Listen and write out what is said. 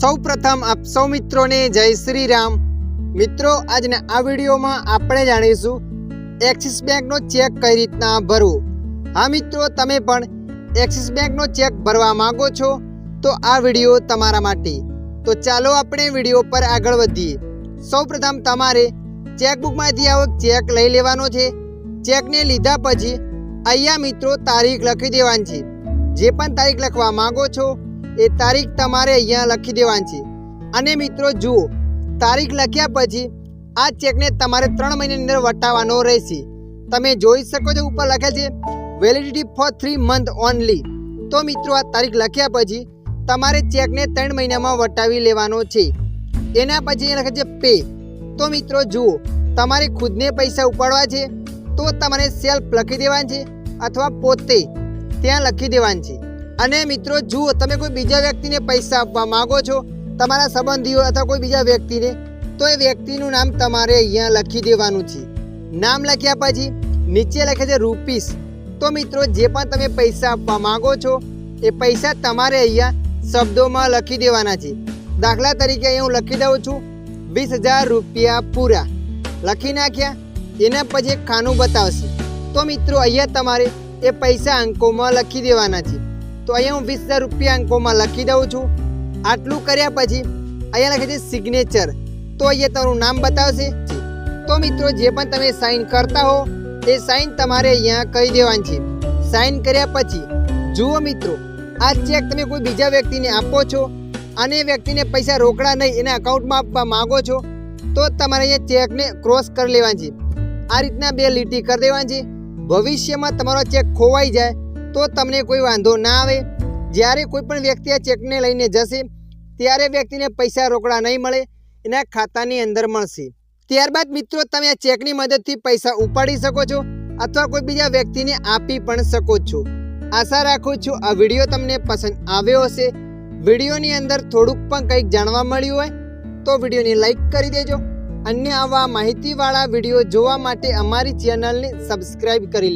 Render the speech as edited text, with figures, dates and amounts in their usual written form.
સૌપ્રથમ આપ સૌ મિત્રોને જય શ્રી રામ। મિત્રો આજના આ વિડીયોમાં આપણે જાણીશું એક્સિસ બેંકનો ચેક કઈ રીતના ભરવો। હા મિત્રો, તમે પણ એક્સિસ બેંકનો ચેક ભરવા માંગો છો તો આ વિડીયો તમારા માટે। તો ચાલો આપણે વિડીયો પર આગળ વધીએ। સૌપ્રથમ તમારે ચેકબુકમાંથી આવો ચેક લઈ લેવાનો છે। ચેકને લીધા પછી અહીંયા મિત્રો તારીખ લખી દેવાની છે। જે પણ તારીખ લખવા માંગો છો એ તારીખ તમારે અહીંયા લખી દેવાની છે। અને મિત્રો જુઓ, તારીખ લખ્યા પછી આ ચેકને તમારે 3 મહિનાની અંદર વટાવવાનો રહેશે। તમે જોઈ શકો છો ઉપર લખેલ છે વેલિડિટી ફોર 3 મંથ ઓનલી। તો મિત્રો આ તારીખ લખ્યા પછી તમારે ચેકને 3 મહિનામાં વટાવી લેવાનો છે। એના પછી લખે છે પે। તો મિત્રો જુઓ, તમારે ખુદને પૈસા ઉપાડવા છે તો તમારે સેલ્ફ લખી દેવાનું છે અથવા પોતે ત્યાં લખી દેવાનું છે। અને મિત્રો જુઓ, તમે કોઈ બીજા વ્યક્તિને પૈસા આપવા માંગો છો, તમારા સંબંધીઓ અથવા કોઈ બીજા વ્યક્તિને, તો એ વ્યક્તિનું નામ તમારે અહીંયા લખી દેવાનું છે। નામ લખ્યા પછી નીચે લખે છે રૂપીસ। તો મિત્રો જે પણ તમે પૈસા આપવા માંગો છો એ પૈસા તમારે અહીંયા શબ્દોમાં લખી દેવાના છે। દાખલા તરીકે અહીંયા હું લખી દઉં છું 20,000 રૂપિયા પૂરા, લખી નાખ્યા। એના પછી એક ખાનું બતાવશે। તો મિત્રો અહીંયા તમારે એ પૈસા અંકોમાં લખી દેવાના છે। તો અહીંયા હું 20,000 રૂપિયા અંકોમાં લખી દઉં છું। આટલું કર્યા પછી અહીંયા લખે છે સિગ્નેચર। તો અહીંયા તમારું નામ બતાવશે। તો મિત્રો જે પણ તમે સાઇન કરતા હો એ સાઇન તમારે અહીંયા કહી દેવાની છે। સાઇન કર્યા પછી જુઓ મિત્રો, આ ચેક તમે કોઈ બીજા વ્યક્તિને આપો છો અને વ્યક્તિને પૈસા રોકડા નહીં એના અકાઉન્ટમાં આપવા માગો છો તો તમારે અહીંયા ચેકને ક્રોસ કરી લેવાની છે। આ રીતના 2 લીટી કરી દેવાની છે। ભવિષ્યમાં તમારો ચેક ખોવાઈ જાય તો તમને કોઈ વાંધો ના આવે। જ્યારે કોઈ પણ વ્યક્તિ આ ચેકને લઈને જશે ત્યારે વ્યક્તિને પૈસા રોકડા નહીં મળે, એના ખાતાની અંદર મળશે। ત્યારબાદ મિત્રો તમે આ ચેકની મદદથી પૈસા ઉપાડી શકો છો અથવા કોઈ બીજા વ્યક્તિને આપી પણ શકો છો। આશા રાખું છું આ વિડીયો તમને પસંદ આવ્યો હશે। વિડીયોની અંદર થોડુંક પણ કંઈક જાણવા મળ્યું હોય તો વિડીયોને લાઈક કરી દેજો। અન્ય આવા માહિતીવાળા વિડીયો જોવા માટે અમારી ચેનલને સબસ્ક્રાઈબ કરી લેજો।